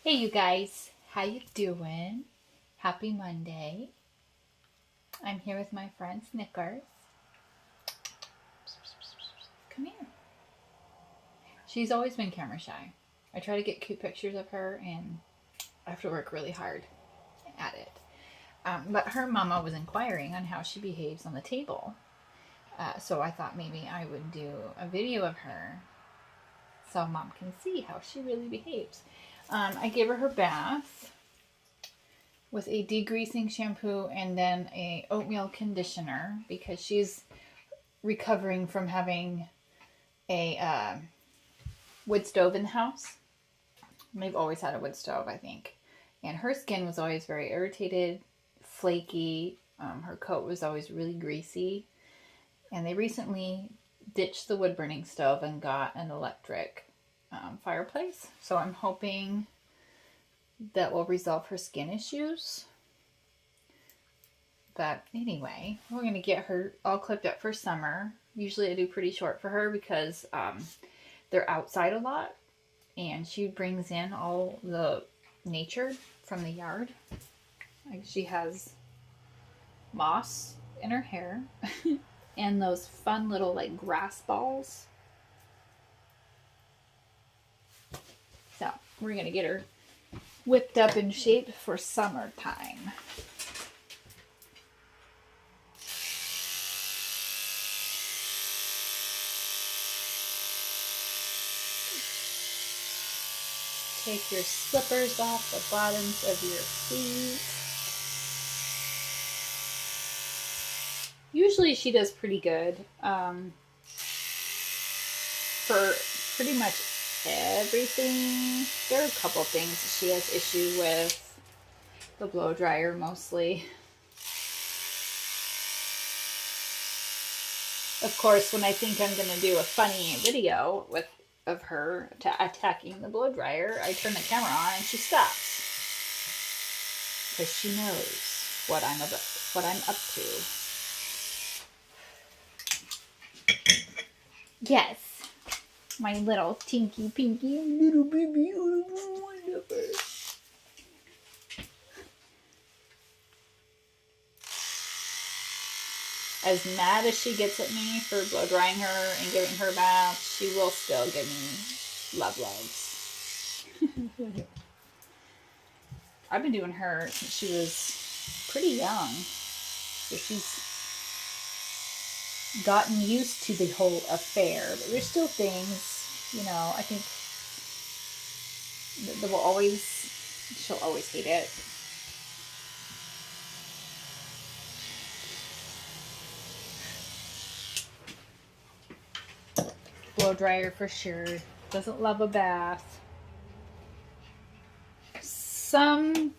Hey you guys, how you doing? Happy Monday. I'm here with my friend Snickers. Come here. She's always been camera shy. I try to get cute pictures of her and I have to work really hard at it. But her mama was inquiring on how she behaves on the table. So I thought maybe I would do a video of her so mom can see how she really behaves. I gave her bath with a degreasing shampoo and then a oatmeal conditioner because she's recovering from having a wood stove in the house. They've always had a wood stove, I think. And her skin was always very irritated, flaky. Her coat was always really greasy. And they recently ditched the wood burning stove and got an electric fireplace. So I'm hoping that will resolve her skin issues. But anyway, we're going to get her all clipped up for summer. Usually I do pretty short for her because they're outside a lot. And she brings in all the nature from the yard. Like she has moss in her hair. And those fun little like grass balls. So we're going to get her whipped up in shape for summertime. Take your slippers off the bottoms of your feet. Usually she does pretty good for pretty much everything. There are a couple things she has issue with. The blow dryer mostly. Of course, when I think I'm going to do a funny video of her attacking the blow dryer, I turn the camera on and she stops. Because she knows what I'm up to. Yes. My little tinky pinky little baby. Wonderful. As mad as she gets at me for blow drying her and giving her baths, she will still give me loves. I've been doing her since she was pretty young. So she's gotten used to the whole affair. But there's still things, I think that she'll always hate it. Blow dryer for sure. Doesn't love a bath. Sometimes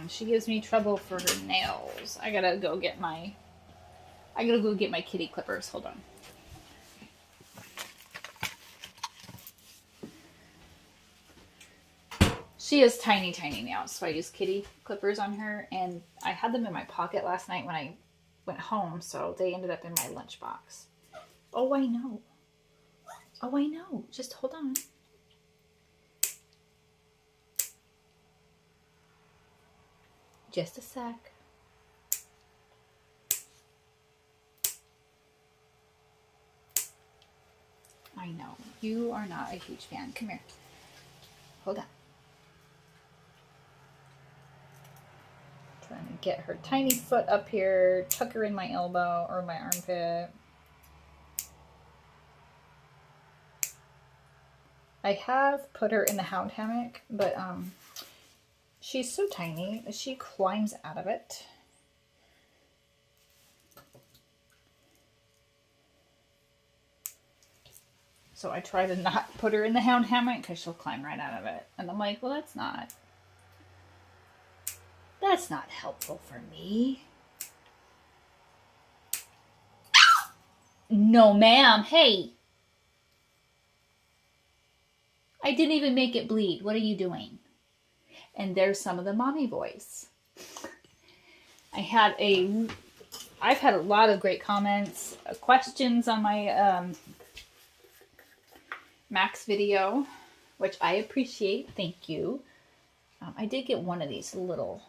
she gives me trouble for her nails. I gotta go get my kitty clippers. Hold on. She has tiny, tiny nails, so I use kitty clippers on her, and I had them in my pocket last night when I went home, so they ended up in my lunchbox. Oh, I know. Oh, I know. Just hold on. Just a sec. I know. You are not a huge fan. Come here. Hold on. Trying to get her tiny foot up here, tuck her in my elbow or my armpit. I have put her in the hound hammock, but she's so tiny, she climbs out of it. So I try to not put her in the hound hammock because she'll climb right out of it. And I'm like, well, that's not helpful for me. No, ma'am. Hey. I didn't even make it bleed. What are you doing? And there's some of the mommy voice. I've had a lot of great comments, questions on my Max video. which I appreciate. Thank you. I did get one of these a little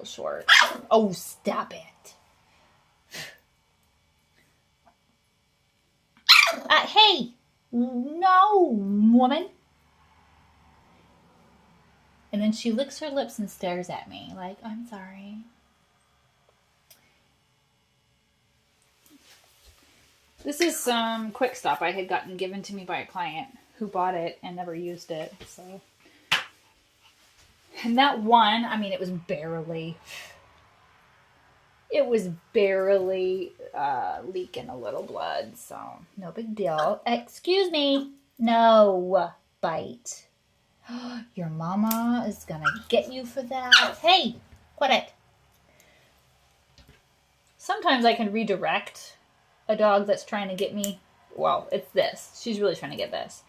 short. Oh, stop it. Hey, no, woman. And then she licks her lips and stares at me like, I'm sorry. This is some Quick Stop I had gotten given to me by a client who bought it and never used it. So, and that one, I mean, it was barely leaking a little blood. So no big deal. Excuse me. No bite. Your mama is gonna get you for that. Hey, quit it. Sometimes I can redirect a dog that's trying to get me. Well, it's this. She's really trying to get this.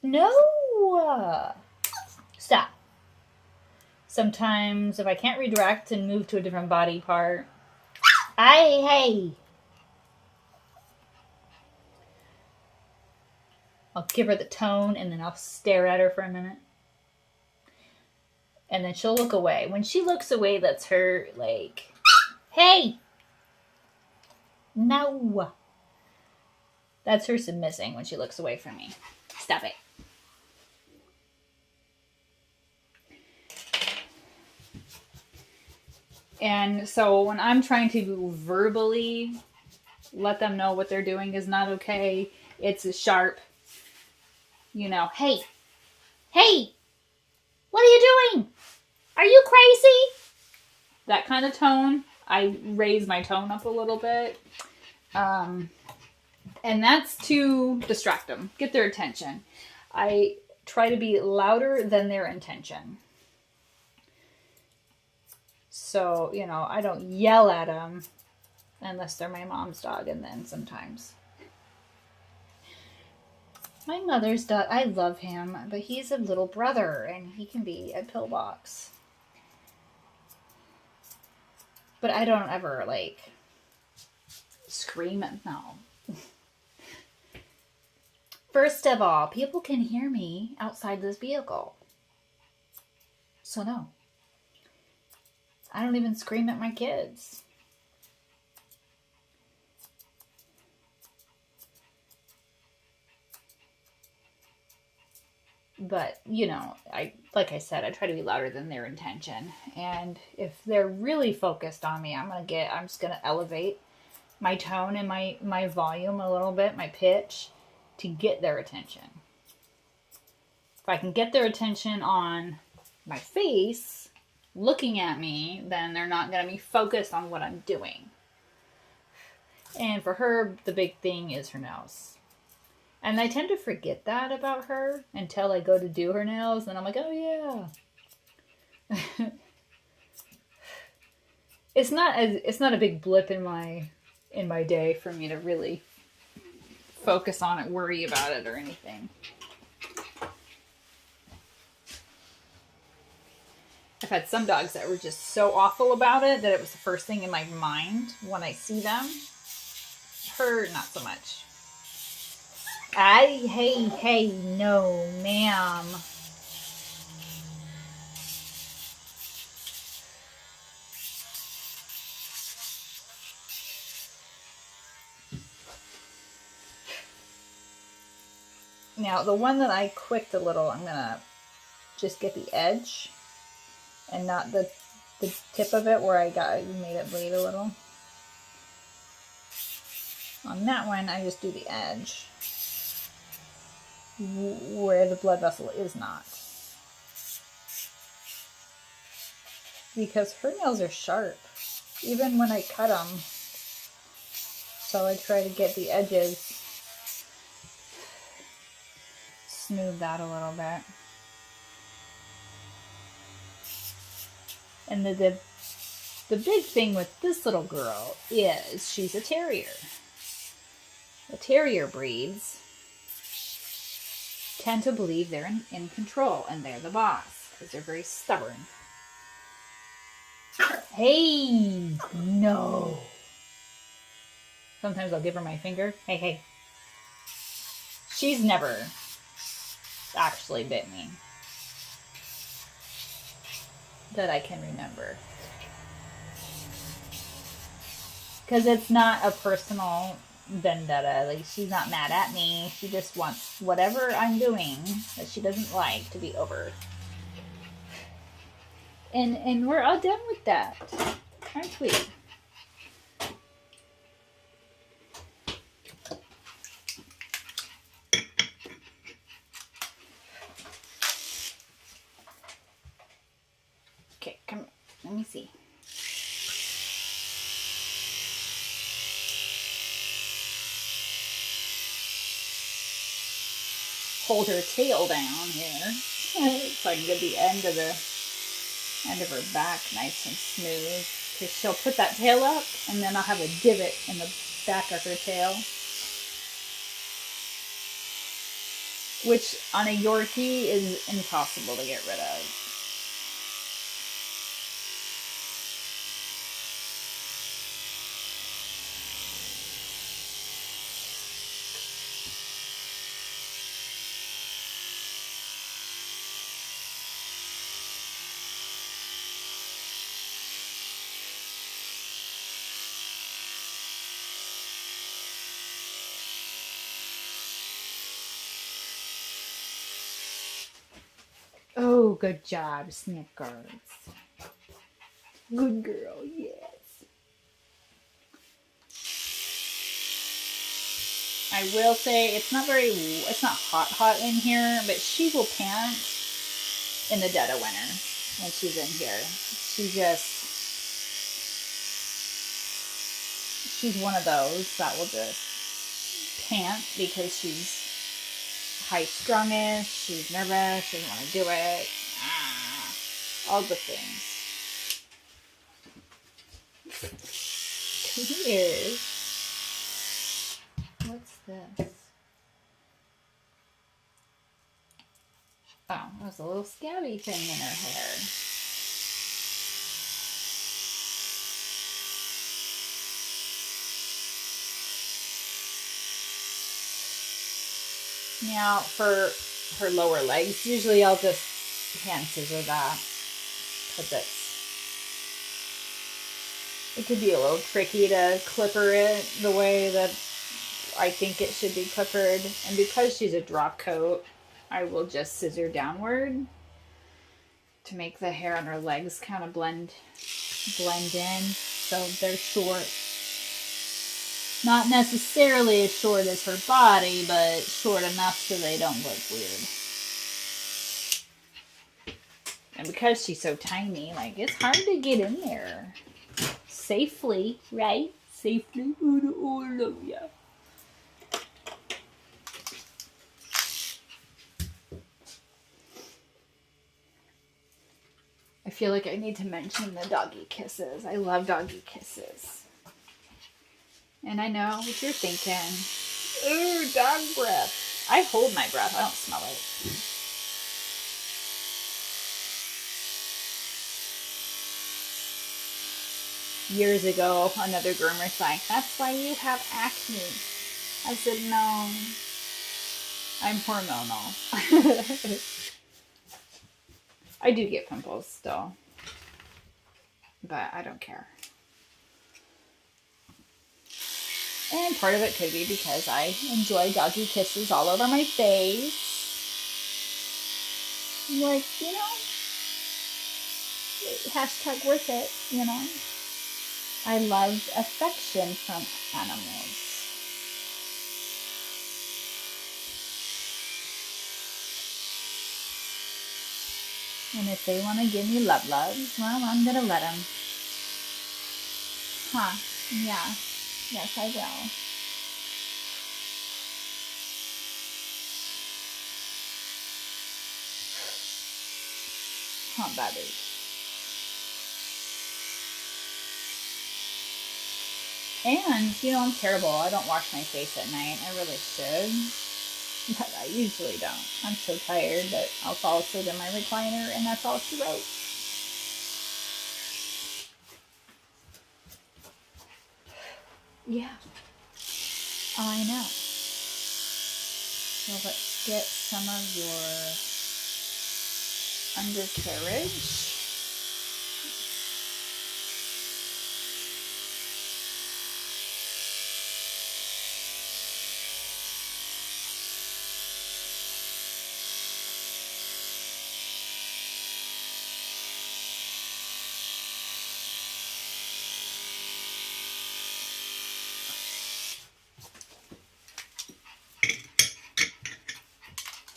No. Stop. Sometimes if I can't redirect and move to a different body part. Hey. I'll give her the tone and then I'll stare at her for a minute. And then she'll look away. When she looks away, that's her, like, hey! No! That's her submissing when she looks away from me. Stop it. And so when I'm trying to verbally let them know what they're doing is not okay, it's a sharp, hey, what are you doing? Are you crazy? That kind of tone. I raise my tone up a little bit. And that's to distract them, get their attention. I try to be louder than their intention. So, I don't yell at them unless they're my mom's dog, and then sometimes. My mother's dog, I love him, but he's a little brother, and he can be a pillbox. But I don't ever, scream at, no. First of all, people can hear me outside this vehicle. So no. I don't even scream at my kids. But, like I said, I try to be louder than their intention. And if they're really focused on me, I'm just going to elevate my tone and my volume a little bit, my pitch, to get their attention. If I can get their attention on my face, looking at me, then they're not going to be focused on what I'm doing. And for her, the big thing is her nails. And I tend to forget that about her until I go to do her nails, and I'm like, oh yeah. It's not a big blip in my day for me to really focus on it, worry about it, or anything. I've had some dogs that were just so awful about it that it was the first thing in my mind when I see them. Her, not so much. Hey, no, ma'am. Now, the one that I quicked a little, I'm gonna just get the edge and not the tip of it where I made it bleed a little. On that one, I just do the edge where the blood vessel is not. Because her nails are sharp, even when I cut them. So I try to get the edges, smooth that a little bit. And the big thing with this little girl is she's a terrier. The terrier breeds tend to believe they're in control and they're the boss because they're very stubborn. Hey, no. Sometimes I'll give her my finger. Hey, hey. She's never actually bit me that I can remember. Because it's not a personal vendetta. Like, she's not mad at me. She just wants whatever I'm doing that she doesn't like to be over. And we're all done with that, aren't we? Okay, come on. Let me see. Hold her tail down here so I can get the end of her back nice and smooth. Because she'll put that tail up, and then I'll have a divot in the back of her tail. Which, on a Yorkie, is impossible to get rid of. Oh, good job, Snickers. Good girl, yes. I will say it's not hot in here, but she will pant in the dead of winter when she's in here. She's one of those that will just pant because she's high-strung, she's nervous, she doesn't want to do it. All the things. Here. What's this? Oh, there's a little scabby thing in her hair. Now, for her lower legs, usually I'll just hand scissor that because it could be a little tricky to clipper it the way that I think it should be clippered. And because she's a drop coat, I will just scissor downward to make the hair on her legs kind of blend in so they're short. Not necessarily as short as her body, but short enough so they don't look weird. And because she's so tiny, like, it's hard to get in there safely, right? Safely for all of you. I feel like I need to mention the doggy kisses. I love doggy kisses. And I know what you're thinking. Ooh, dog breath. I hold my breath. I don't smell it. Years ago, another groomer's like, that's why you have acne. I said, no. I'm hormonal. I do get pimples still. But I don't care. And part of it could be because I enjoy doggy kisses all over my face. Like, you know, hashtag worth it, you know. I love affection from animals. And if they want to give me loves, well, I'm going to let them. Huh, yeah. Yes, I will. Huh, baby. And, you know, I'm terrible. I don't wash my face at night. I really should. But I usually don't. I'm so tired that I'll fall asleep in my recliner, and that's all she wrote. Yeah. I know. So let's get some of your undercarriage.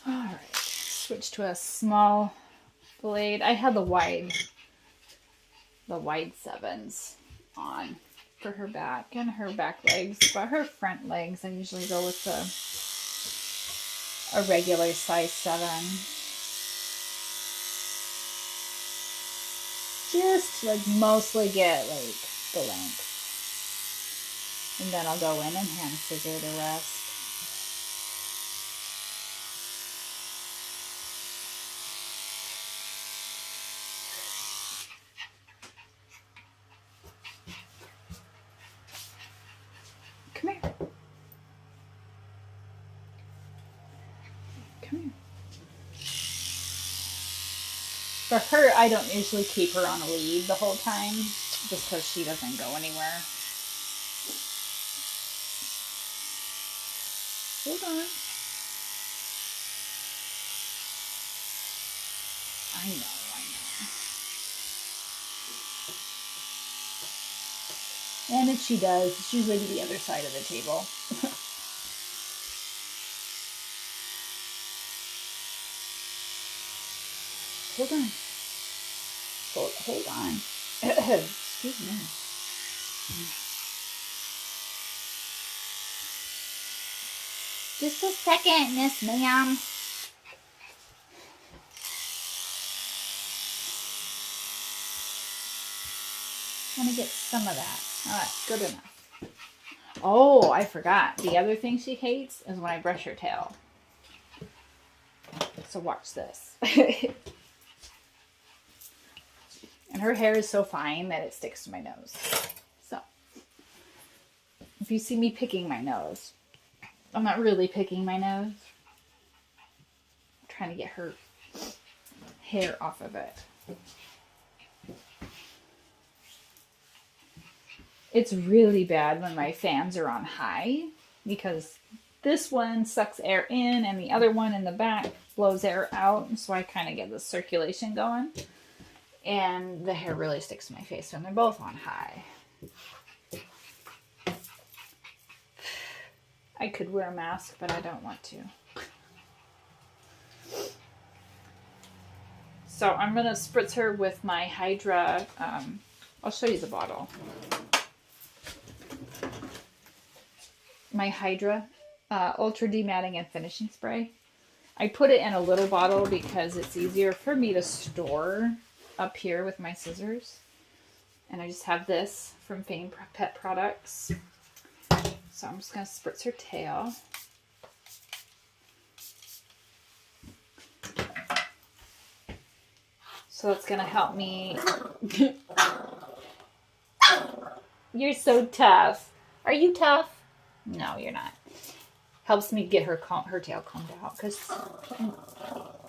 Alright, switch to a small blade. I had the wide 7s on for her back and her back legs, but her front legs I usually go with a regular size 7. Just like mostly get like the length. And then I'll go in and hand scissor the rest. Come here. Come here. For her, I don't usually keep her on a lead the whole time, just because she doesn't go anywhere. Hold on. I know. And if she does, it's usually to the other side of the table. Hold on. Hold on. Excuse me. Just a second, Miss Ma'am. I want to get some of that. Alright, good enough. Oh, I forgot. The other thing she hates is when I brush her tail. So watch this. And her hair is so fine that it sticks to my nose. So, if you see me picking my nose, I'm not really picking my nose. I'm trying to get her hair off of it. It's really bad when my fans are on high because this one sucks air in and the other one in the back blows air out. So I kind of get the circulation going. And the hair really sticks to my face when they're both on high. I could wear a mask, but I don't want to. So I'm going to spritz her with my Hydra. I'll show you the bottle. My Hydra Ultra Dematting and Finishing Spray. I put it in a little bottle because it's easier for me to store up here with my scissors. And I just have this from Fame Pet Products. So I'm just going to spritz her tail. So that's going to help me. You're so tough. Are you tough? No, you're not. Helps me get her tail combed out. Because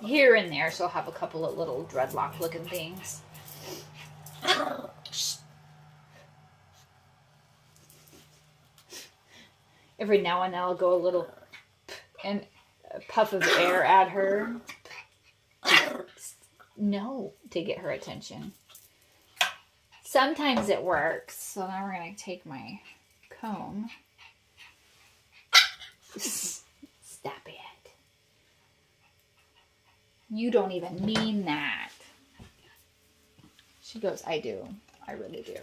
here and there she'll have a couple of little dreadlock looking things. Every now and then I'll go a little and a puff of air at her. No, to get her attention. Sometimes it works. So now we're going to take my comb. Stop it. You don't even mean that. She goes, I do. I really do.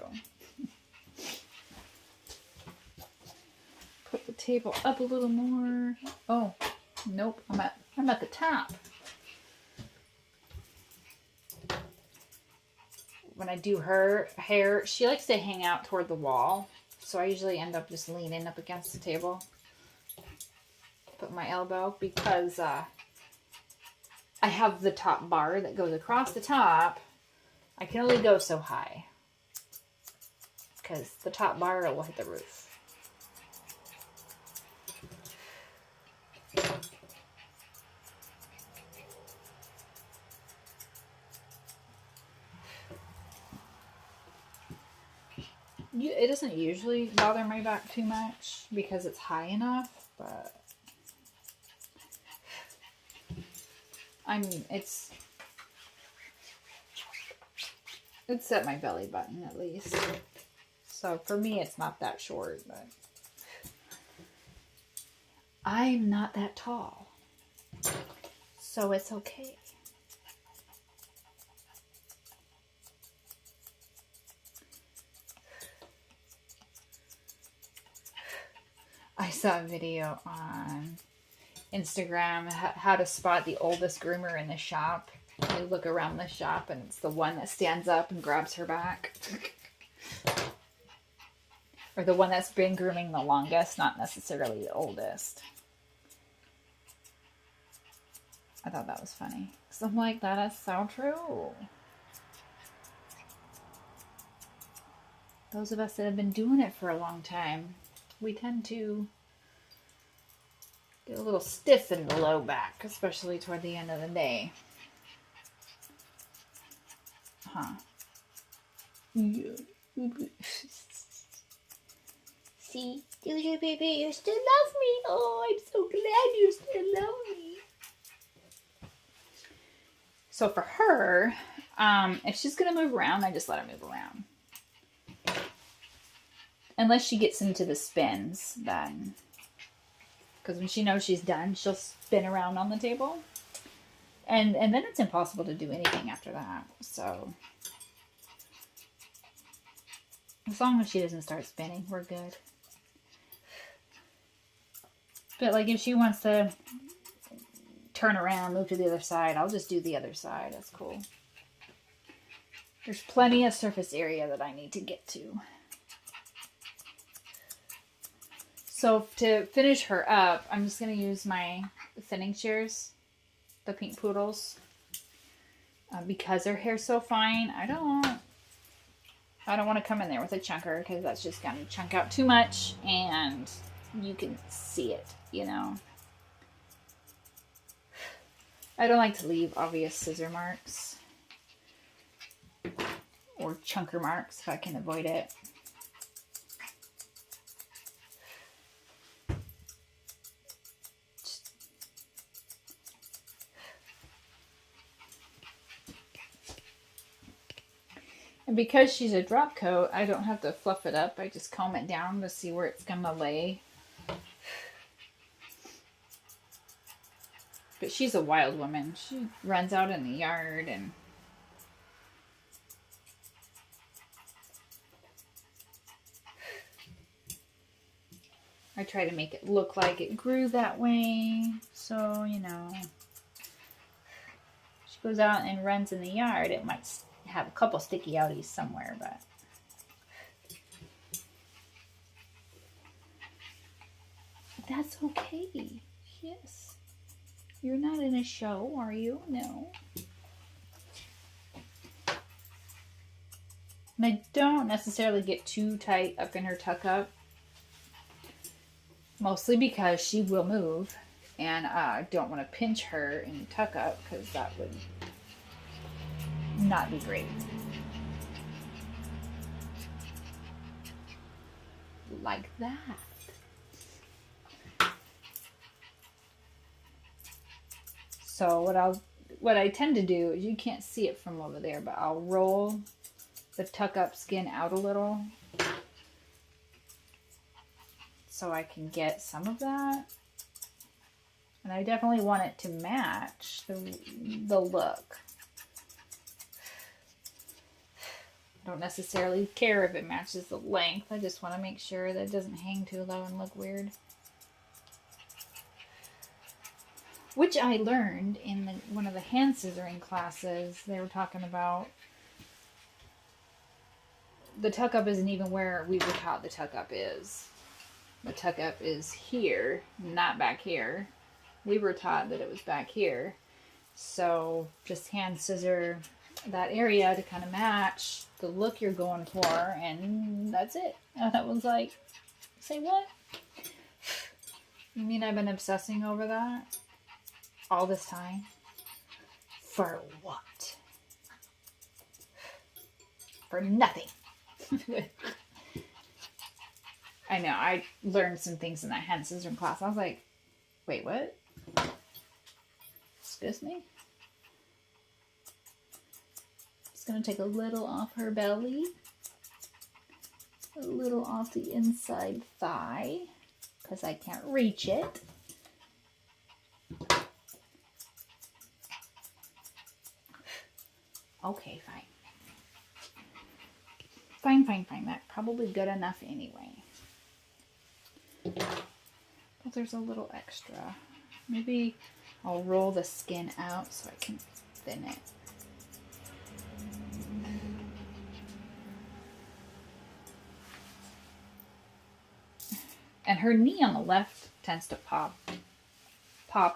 Put the table up a little more. Oh, nope. I'm at the top. When I do her hair, she likes to hang out toward the wall. So I usually end up just leaning up against the table. Put my elbow because I have the top bar that goes across the top. I can only go so high because the top bar will hit the roof. it doesn't usually bother my back too much because it's high enough, but I mean, it's at my belly button at least. So for me, it's not that short, but I'm not that tall, so it's okay. I saw a video on Instagram how to spot the oldest groomer in the shop. You look around the shop and it's the one that stands up and grabs her back. Or the one that's been grooming the longest, not necessarily the oldest. I thought that was funny. Because I'm like, that is so true. Those of us that have been doing it for a long time, we tend to get a little stiff in the low back, especially toward the end of the day. Huh. See, Juju baby, you still love me. Oh, I'm so glad you still love me. So for her, if she's going to move around, I just let her move around. Unless she gets into the spins, then. Because when she knows she's done, she'll spin around on the table. And then it's impossible to do anything after that. So as long as she doesn't start spinning, we're good. But like if she wants to turn around, move to the other side, I'll just do the other side. That's cool. There's plenty of surface area that I need to get to. So to finish her up, I'm just going to use my thinning shears, the pink poodles, because her hair's so fine. I don't want to come in there with a chunker because that's just going to chunk out too much and you can see it, you know. I don't like to leave obvious scissor marks or chunker marks if I can avoid it. And because she's a drop coat, I don't have to fluff it up. I just comb it down to see where it's going to lay. But she's a wild woman. She runs out in the yard and I try to make it look like it grew that way. So, you know, she goes out and runs in the yard. It might have a couple sticky outies somewhere, but that's okay. Yes. You're not in a show, are you? No. And I don't necessarily get too tight up in her tuck up. Mostly because she will move. And I don't want to pinch her in tuck up because that would not be great. Like that. So what I tend to do is, you can't see it from over there, but I'll roll the tuck up skin out a little so I can get some of that. And I definitely want it to match the look. I don't necessarily care if it matches the length. I just want to make sure that it doesn't hang too low and look weird. Which I learned in one of the hand scissoring classes. They were talking about the tuck up isn't even where we were taught the tuck up is. The tuck up is here, not back here. We were taught that it was back here. So just hand scissor that area to kind of match the look you're going for, and that's it. And that was like, say what? You mean I've been obsessing over that all this time? For what? For nothing. I know, I learned some things in that hand scissoring class. I was like, wait, what? Excuse me? Just going to take a little off her belly. A little off the inside thigh. Because I can't reach it. Okay, fine. Fine. That's probably good enough anyway. But there's a little extra. Maybe I'll roll the skin out so I can thin it. And her knee on the left tends to pop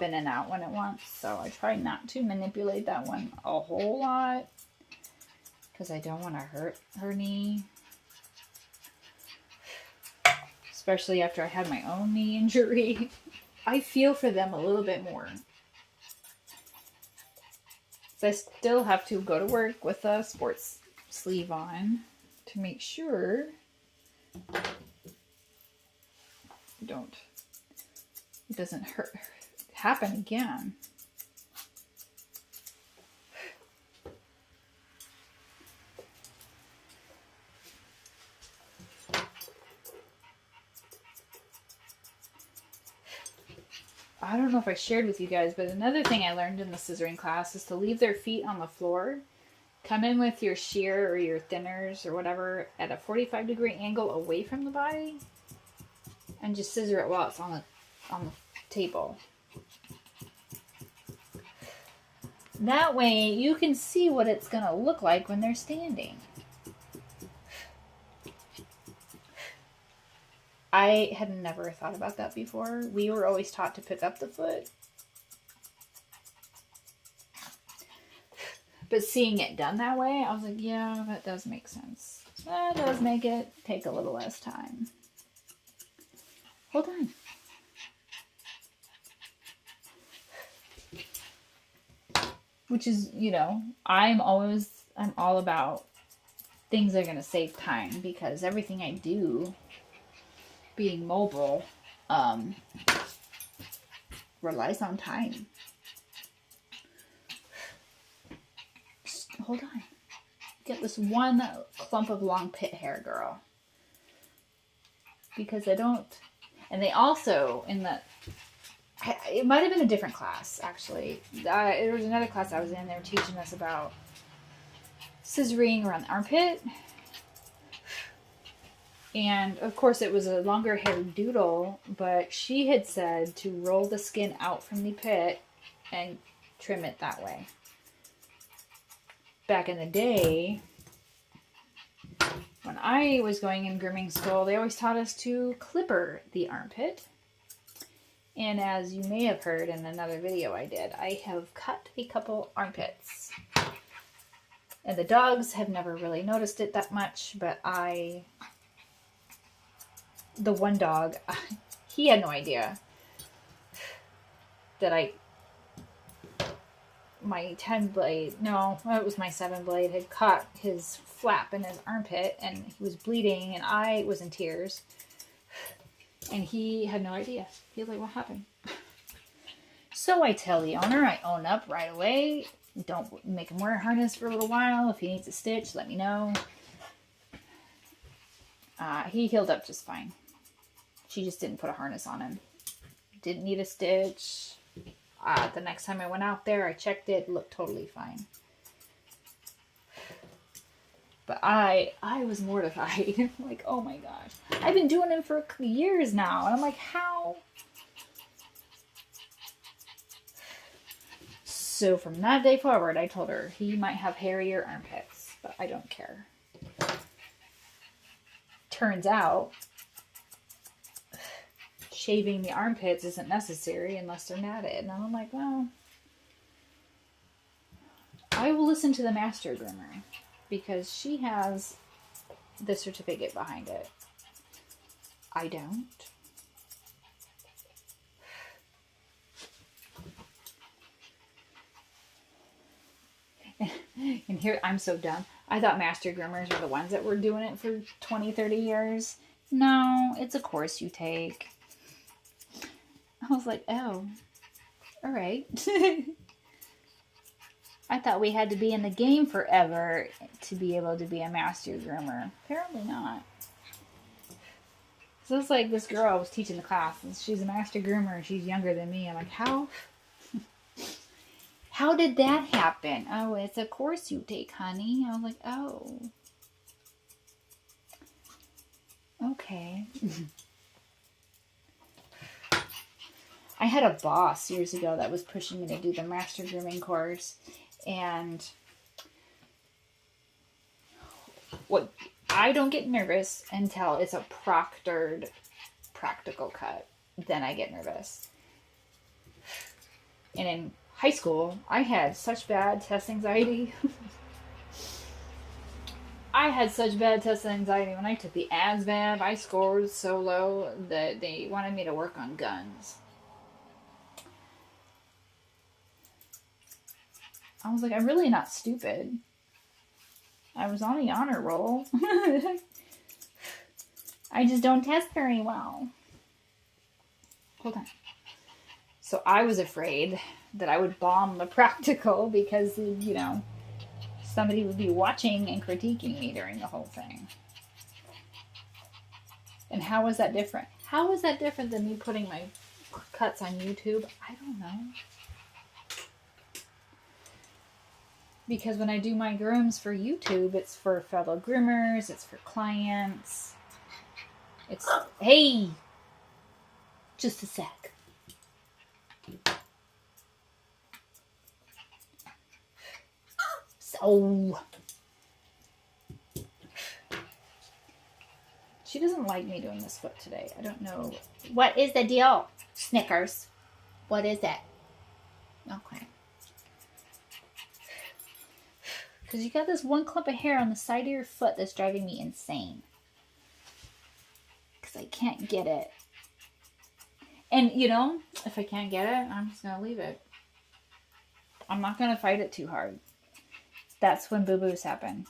in and out when it wants. So I try not to manipulate that one a whole lot. Because I don't want to hurt her knee. Especially after I had my own knee injury. I feel for them a little bit more. So I still have to go to work with a sports sleeve on to make sure it doesn't happen again. I don't know if I shared with you guys, but another thing I learned in the scissoring class is to leave their feet on the floor. Come in with your shear or your thinners or whatever at a 45-degree angle away from the body. And just scissor it while it's on the table. That way you can see what it's going to look like when they're standing. I had never thought about that before. We were always taught to pick up the foot. But seeing it done that way, I was like, yeah, that does make sense. That does make it take a little less time. Hold on. Which is, you know, I'm all about things that are going to save time, because everything I do, being mobile, relies on time. Just hold on. Get this one clump of long pit hair, girl. Because I don't... And they also, it might have been a different class, actually. There was another class I was in. They were teaching us about scissoring around the armpit. And, of course, it was a longer haired doodle, but she had said to roll the skin out from the pit and trim it that way. Back in the day, when I was going in grooming school, they always taught us to clipper the armpit. And as you may have heard in another video I did, I have cut a couple armpits. And the dogs have never really noticed it that much, but the one dog, he had no idea that my 10 blade, no, it was my 7 blade, had caught his flap in his armpit, and he was bleeding, and I was in tears, and he had no idea. He was like, what happened? So I tell the owner, I own up right away, don't make him wear a harness for a little while. If he needs a stitch, let me know. He healed up just fine. She just didn't put a harness on him. Didn't need a stitch. The next time I went out there, I checked it. Looked totally fine. But I was mortified. I'm like, oh my gosh. I've been doing it for years now. And I'm like, how? So from that day forward, I told her he might have hairier armpits, but I don't care. Turns out, shaving the armpits isn't necessary unless they're matted. And I'm like, well, I will listen to the master groomer because she has the certificate behind it. I don't. And here, I'm so dumb. I thought master groomers were the ones that were doing it for 20, 30 years. No, it's a course you take. I was like, oh, all right. I thought we had to be in the game forever to be able to be a master groomer. Apparently not. So it's like this girl was teaching the class, and she's a master groomer, and she's younger than me. I'm like, how? How did that happen? Oh, it's a course you take, honey. I was like, oh. Okay. I had a boss years ago that was pushing me to do the master grooming course, and what I don't get nervous until it's a proctored practical cut. Then I get nervous. And in high school, I had such bad test anxiety. I had such bad test anxiety when I took the ASVAB. I scored so low that they wanted me to work on guns. I was like, I'm really not stupid. I was on the honor roll. I just don't test very well. Hold on. So I was afraid that I would bomb the practical because, you know, somebody would be watching and critiquing me during the whole thing. And how is that different? How is that different than me putting my cuts on YouTube? I don't know. Because when I do my grooms for YouTube, it's for fellow groomers, it's for clients. It's, hey, just a sec. So, she doesn't like me doing this foot today. I don't know. What is the deal, Snickers? What is it? Okay. Because you got this one clump of hair on the side of your foot that's driving me insane. Because I can't get it. And, you know, if I can't get it, I'm just going to leave it. I'm not going to fight it too hard. That's when boo-boos happen.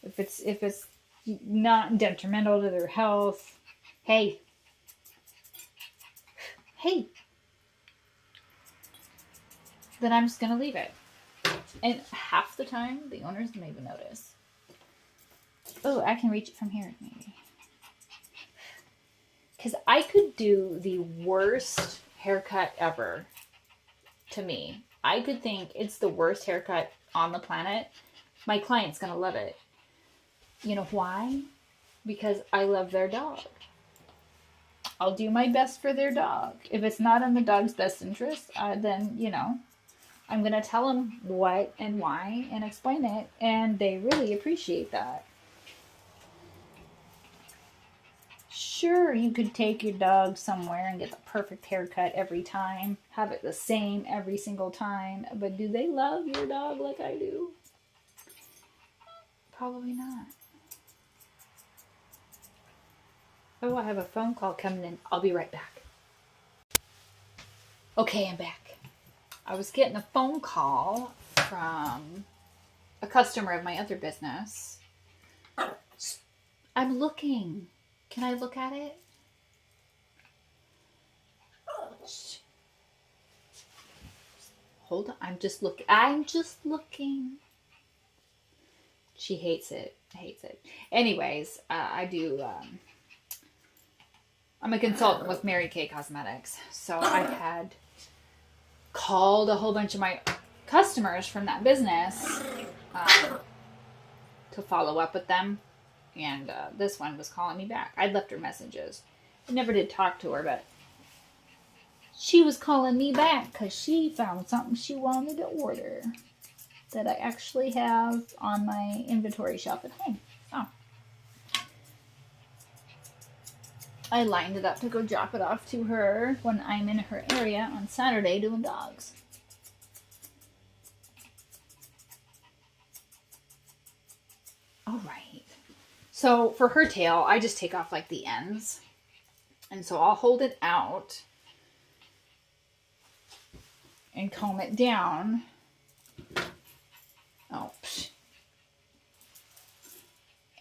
If it's not detrimental to their health, hey. Then I'm just going to leave it. And half the time, the owners don't even notice. Oh, I can reach it from here, maybe. Because I could do the worst haircut ever to me. I could think it's the worst haircut on the planet. My client's going to love it. You know why? Because I love their dog. I'll do my best for their dog. If it's not in the dog's best interest, then, you know, I'm going to tell them what and why and explain it. And they really appreciate that. Sure, you could take your dog somewhere and get the perfect haircut every time. Have it the same every single time. But do they love your dog like I do? Probably not. Oh, I have a phone call coming in. I'll be right back. Okay, I'm back. I was getting a phone call from a customer of my other business. I'm looking. Can I look at it? Hold on. I'm just looking. She hates it. Anyways, I do... I'm a consultant with Mary Kay Cosmetics. So I had called a whole bunch of my customers from that business to follow up with them. And this one was calling me back. I'd left her messages. I never did talk to her, but she was calling me back because she found something she wanted to order that I actually have on my inventory shelf at home. So I lined it up to go drop it off to her when I'm in her area on Saturday doing dogs. All right. So for her tail, I just take off like the ends. And so I'll hold it out and comb it down. Oh,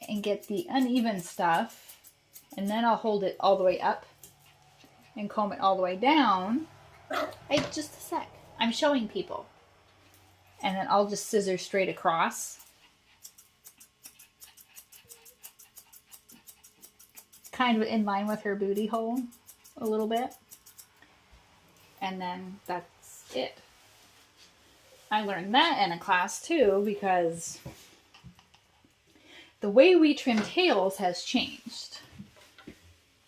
and get the uneven stuff, and then I'll hold it all the way up and comb it all the way down. Hey, just a sec. I'm showing people. And then I'll just scissor straight across. Kind of in line with her booty hole a little bit. And then that's it. I learned that in a class too, because the way we trim tails has changed.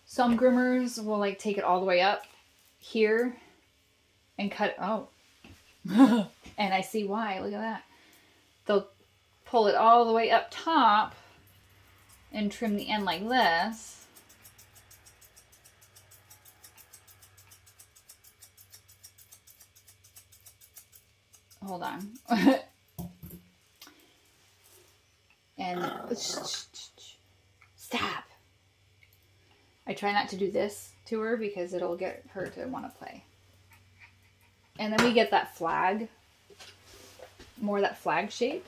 Some groomers will like take it all the way up here and cut it. Oh. And I see why. Look at that. They'll pull it all the way up top and trim the end like this. Hold on. And stop. I try not to do this to her because it'll get her to want to play. And then we get that flag. More that flag shape.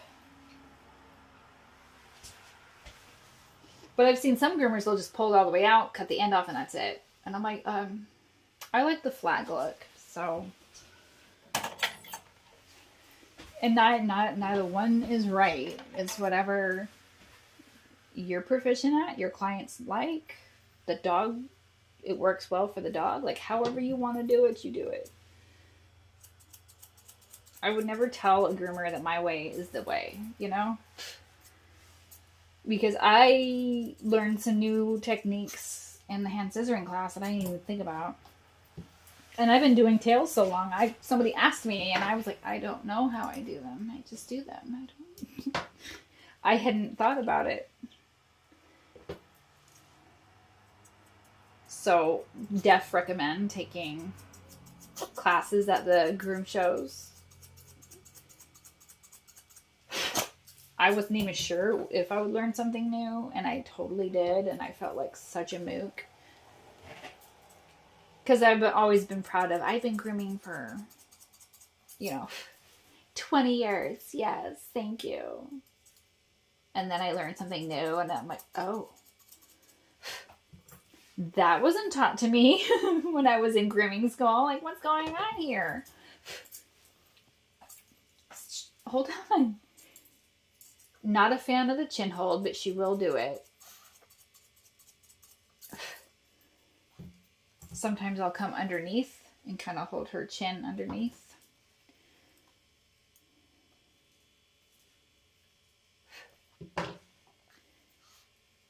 But I've seen some groomers, they'll just pull it all the way out, cut the end off, and that's it. And I'm like, I like the flag look. So... And neither one is right. It's whatever you're proficient at, your clients like, the dog, it works well for the dog. Like, however you want to do it, you do it. I would never tell a groomer that my way is the way, you know? Because I learned some new techniques in the hand scissoring class that I didn't even think about. And I've been doing tails so long. Somebody asked me, and I was like, I don't know how I do them. I just do them. I hadn't thought about it. So, def recommend taking classes at the groom shows. I wasn't even sure if I would learn something new, and I totally did, and I felt like such a mook. Because I've always been proud of, I've been grooming for, 20 years. Yes, thank you. And then I learned something new, and I'm like, oh, that wasn't taught to me when I was in grooming school. Like, what's going on here? Hold on. Not a fan of the chin hold, but she will do it. Sometimes I'll come underneath and kind of hold her chin underneath.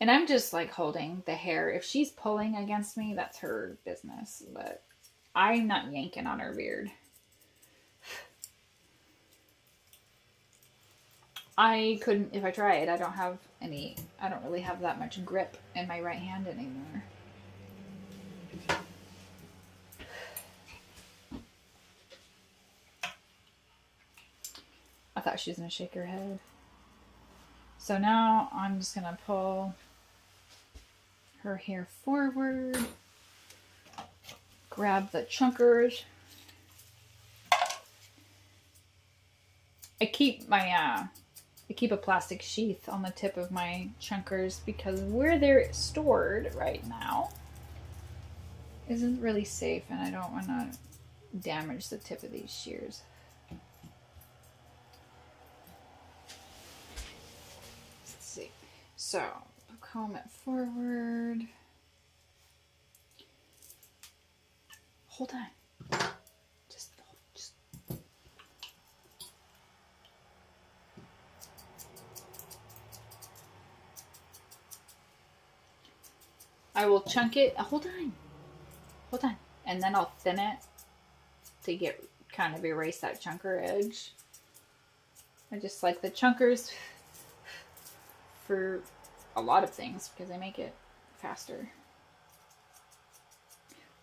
And I'm just like holding the hair. If she's pulling against me, that's her business. But I'm not yanking on her beard. I couldn't, if I tried, I don't really have that much grip in my right hand anymore. I thought she was going to shake her head. So now I'm just going to pull her hair forward. Grab the chunkers. I keep a plastic sheath on the tip of my chunkers because where they're stored right now isn't really safe, and I don't want to damage the tip of these shears. So, comb it forward. Hold on. Just. I will chunk it. Hold on. And then I'll thin it to kind of erase that chunker edge. I just like the chunkers for a lot of things because they make it faster.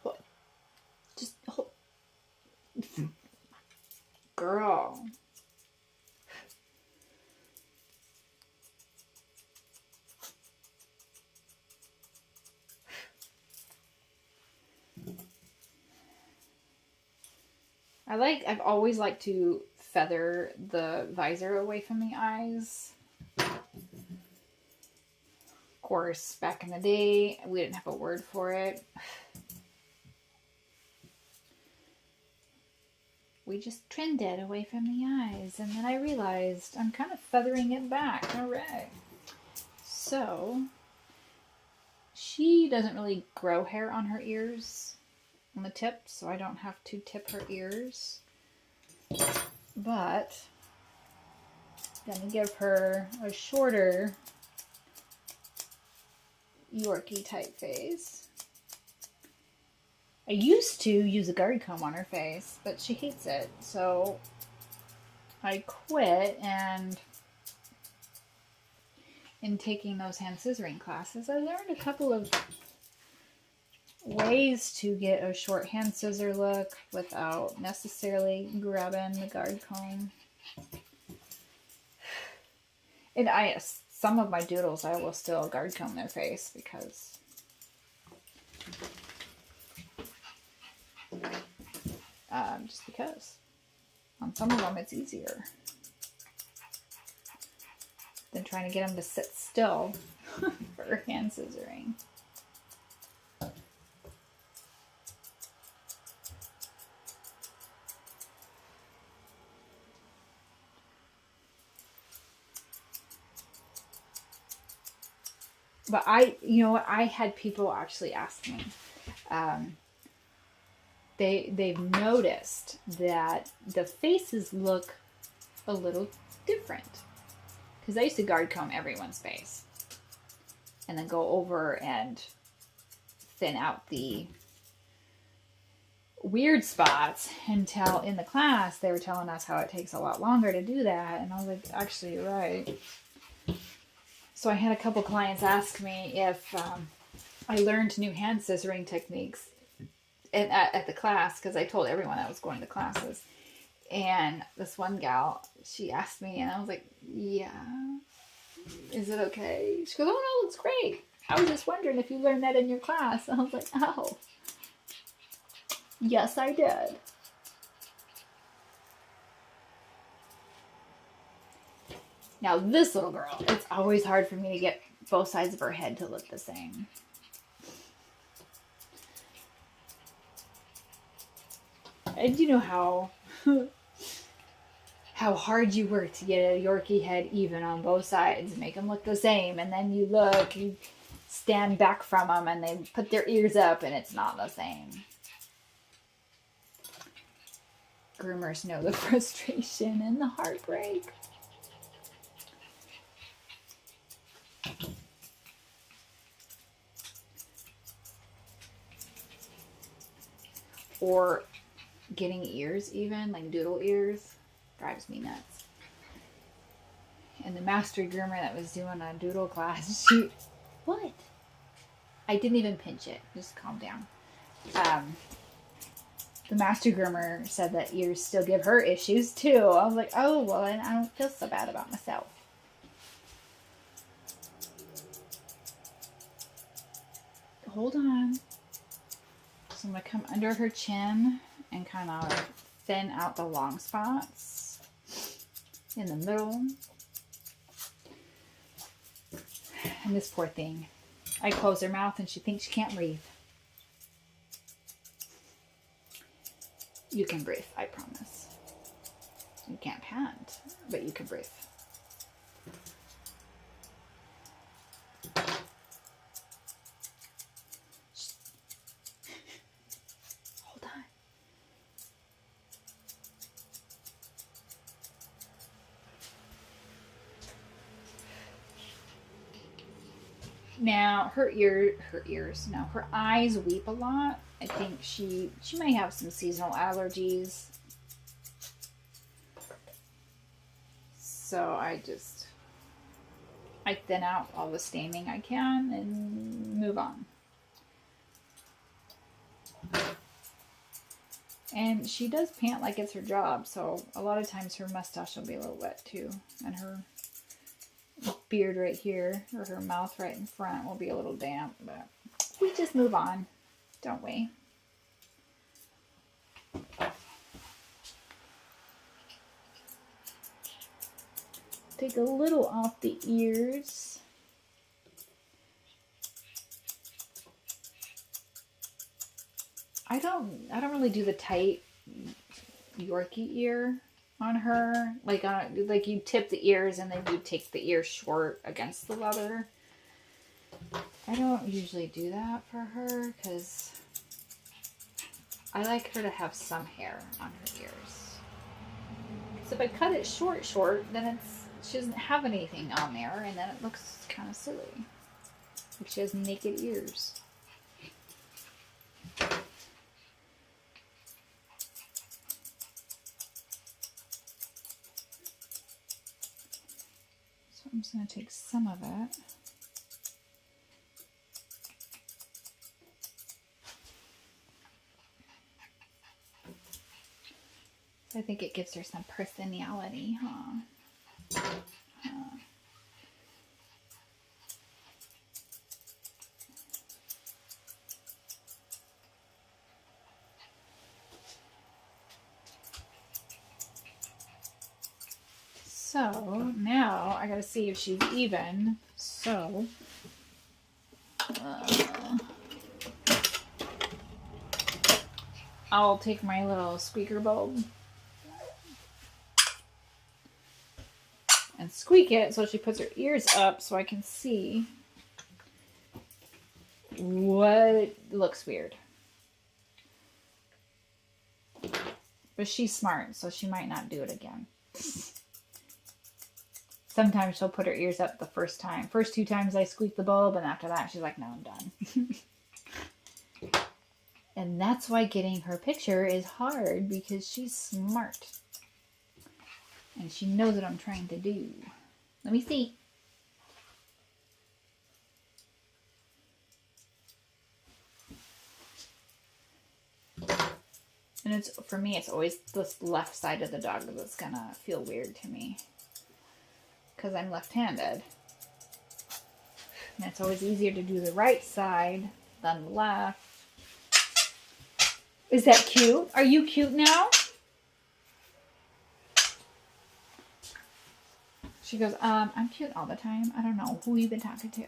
What? Just hold. Girl. I've always liked to feather the visor away from the eyes. course, back in the day, we didn't have a word for it. We just trimmed it away from the eyes, and then I realized I'm kind of feathering it back. All right. So, she doesn't really grow hair on her ears, on the tip, so I don't have to tip her ears. But, I'm going to give her a shorter Yorkie type face. I used to use a guard comb on her face, but she hates it, so I quit, and in taking those hand scissoring classes, I learned a couple of ways to get a short hand scissor look without necessarily grabbing the guard comb. And some of my doodles, I will still guard comb their face because just because on some of them it's easier than trying to get them to sit still for hand scissoring. But I had people actually ask me, they've noticed that the faces look a little different. Because I used to guard comb everyone's face. And then go over and thin out the weird spots until in the class they were telling us how it takes a lot longer to do that. And I was like, actually, you're right. So I had a couple clients ask me if I learned new hand scissoring techniques at the class, because I told everyone I was going to classes. And this one gal, she asked me, and I was like, yeah, is it okay? She goes, oh no, it's great. I was just wondering if you learned that in your class. And I was like, oh, yes, I did. Now this little girl, it's always hard for me to get both sides of her head to look the same. And you know how hard you work to get a Yorkie head even on both sides, make them look the same, and then you stand back from them and they put their ears up and it's not the same. Groomers know the frustration and the heartbreak. Or getting ears even, like doodle ears, drives me nuts. And the master groomer that was doing a doodle class, what? I didn't even pinch it. Just calm down. The master groomer said that ears still give her issues too. I was like, oh, well, I don't feel so bad about myself. Hold on. So I'm going to come under her chin and kind of thin out the long spots in the middle. And this poor thing, I close her mouth and she thinks she can't breathe. You can breathe, I promise. You can't pant, but you can breathe. Hold on. Now, her eyes weep a lot. I think she may have some seasonal allergies. So I thin out all the staining I can and move on. And she does pant like it's her job, so a lot of times her mustache will be a little wet too, and her beard right here, or her mouth right in front, will be a little damp, but we just move on, don't we? Take a little off the ears. I don't really do the tight Yorkie ear on her. Like you tip the ears and then you take the ear short against the leather. I don't usually do that for her because I like her to have some hair on her ears. So if I cut it short, then she doesn't have anything on there, and then it looks kind of silly. Like she has naked ears. So I'm just going to take some of it. I think it gives her some personality, huh? So now I gotta see if she's even. So I'll take my little squeaker bulb and squeak it so she puts her ears up so I can see what looks weird. But she's smart, so she might not do it again. Sometimes she'll put her ears up the first time. First 2 times I squeak the bulb, and after that she's like, no, I'm done. And that's why getting her picture is hard, because she's smart. And she knows what I'm trying to do. Let me see. And for me, it's always this left side of the dog that's gonna feel weird to me, because I'm left-handed. And it's always easier to do the right side than the left. Is that cute? Are you cute now? She goes, I'm cute all the time. I don't know who you've been talking to.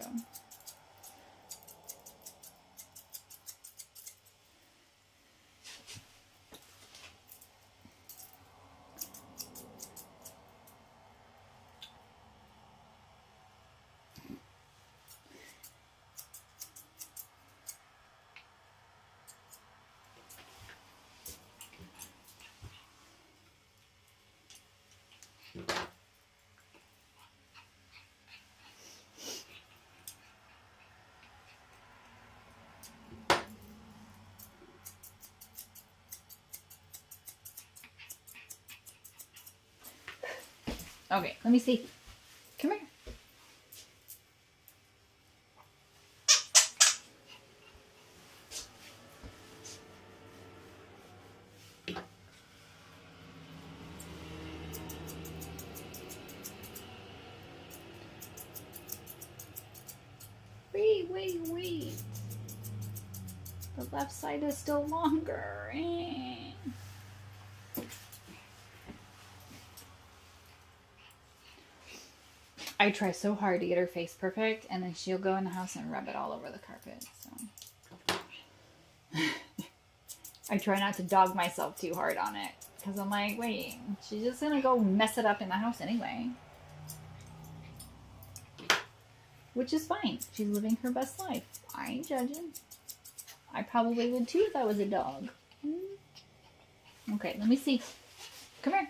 Okay, let me see. Come here. Wait. The left side is still longer. I try so hard to get her face perfect, and then she'll go in the house and rub it all over the carpet. So I try not to dog myself too hard on it, because I'm like, wait, she's just gonna go mess it up in the house anyway. Which is fine. She's living her best life. I ain't judging. I probably would too if I was a dog. Okay, let me see. Come here.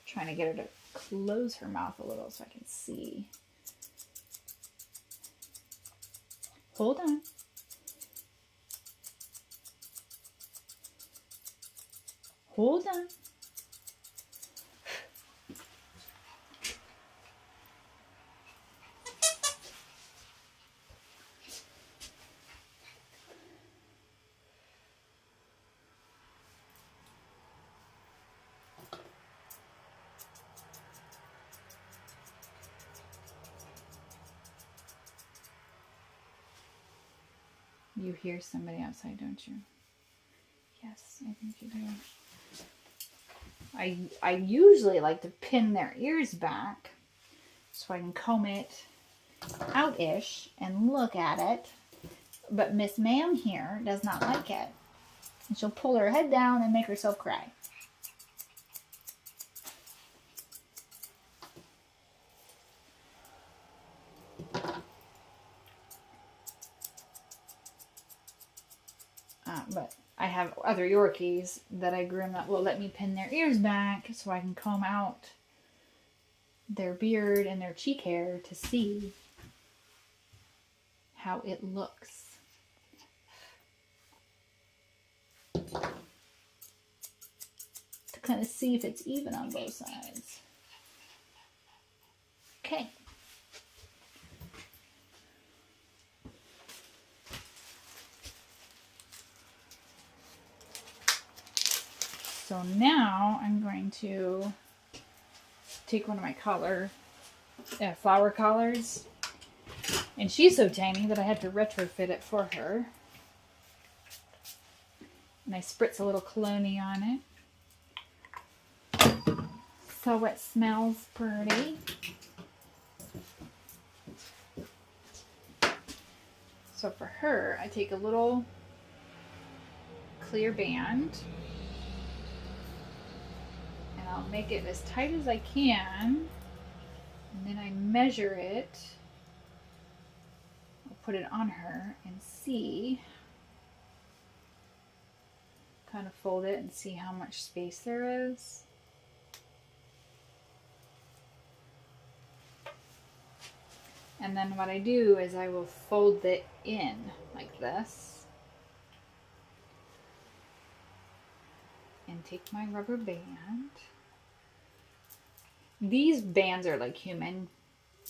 Trying to get her to close her mouth a little so I can see. Hold on. Hold on. You hear somebody outside, don't you? Yes, I think you do. I usually like to pin their ears back so I can comb it out-ish and look at it. But Miss Ma'am here does not like it. And she'll pull her head down and make herself cry. But I have other Yorkies that I groom that will let me pin their ears back so I can comb out their beard and their cheek hair to see how it looks. To kind of see if it's even on both sides. Okay. So now I'm going to take one of my flower collars, and she's so tiny that I had to retrofit it for her. And I spritz a little cologne on it so it smells pretty. So for her, I take a little clear band. I'll make it as tight as I can, and then I measure it. I'll put it on her and see, kind of fold it and see how much space there is. And then what I do is I will fold it in like this and take my rubber band. These bands are like human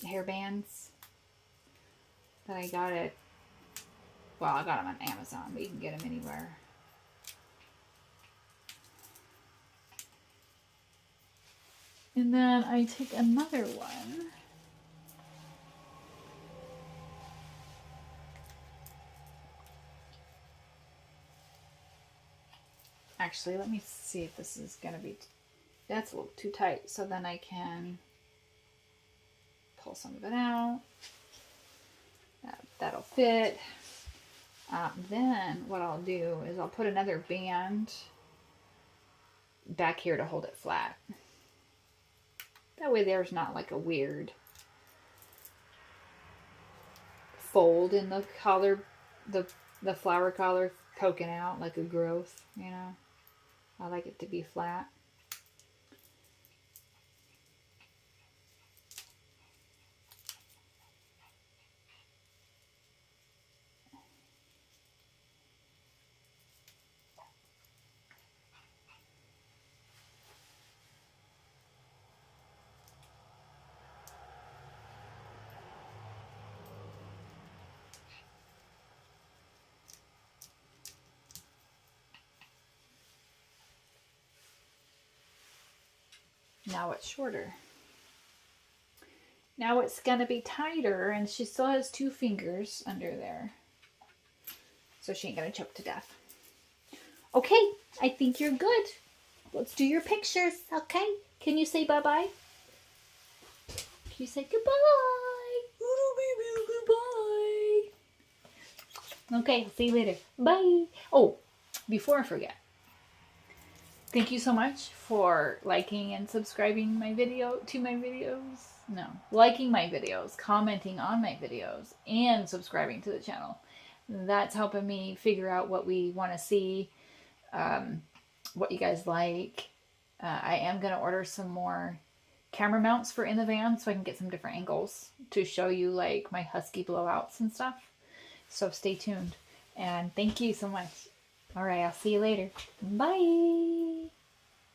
hair bands that I got at, well, I got them on Amazon, but you can get them anywhere. And then I take another one. Actually, let me see if this is going to be... That's a little too tight, so then I can pull some of it out. That'll fit. Then what I'll do is I'll put another band back here to hold it flat. That way there's not like a weird fold in the collar, the flower collar poking out like a growth, you know. I like it to be flat. Now it's shorter. Now it's going to be tighter, and she still has 2 fingers under there. So she ain't going to choke to death. Okay, I think you're good. Let's do your pictures, okay? Can you say bye-bye? Can you say goodbye? Goodbye. Okay, I'll see you later. Bye. Oh, before I forget. Thank you so much for liking and subscribing my videos. No, liking my videos, commenting on my videos, and subscribing to the channel. That's helping me figure out what we want to see, what you guys like. I am going to order some more camera mounts for in the van so I can get some different angles to show you like my husky blowouts and stuff. So stay tuned. And thank you so much. All right, I'll see you later. Bye.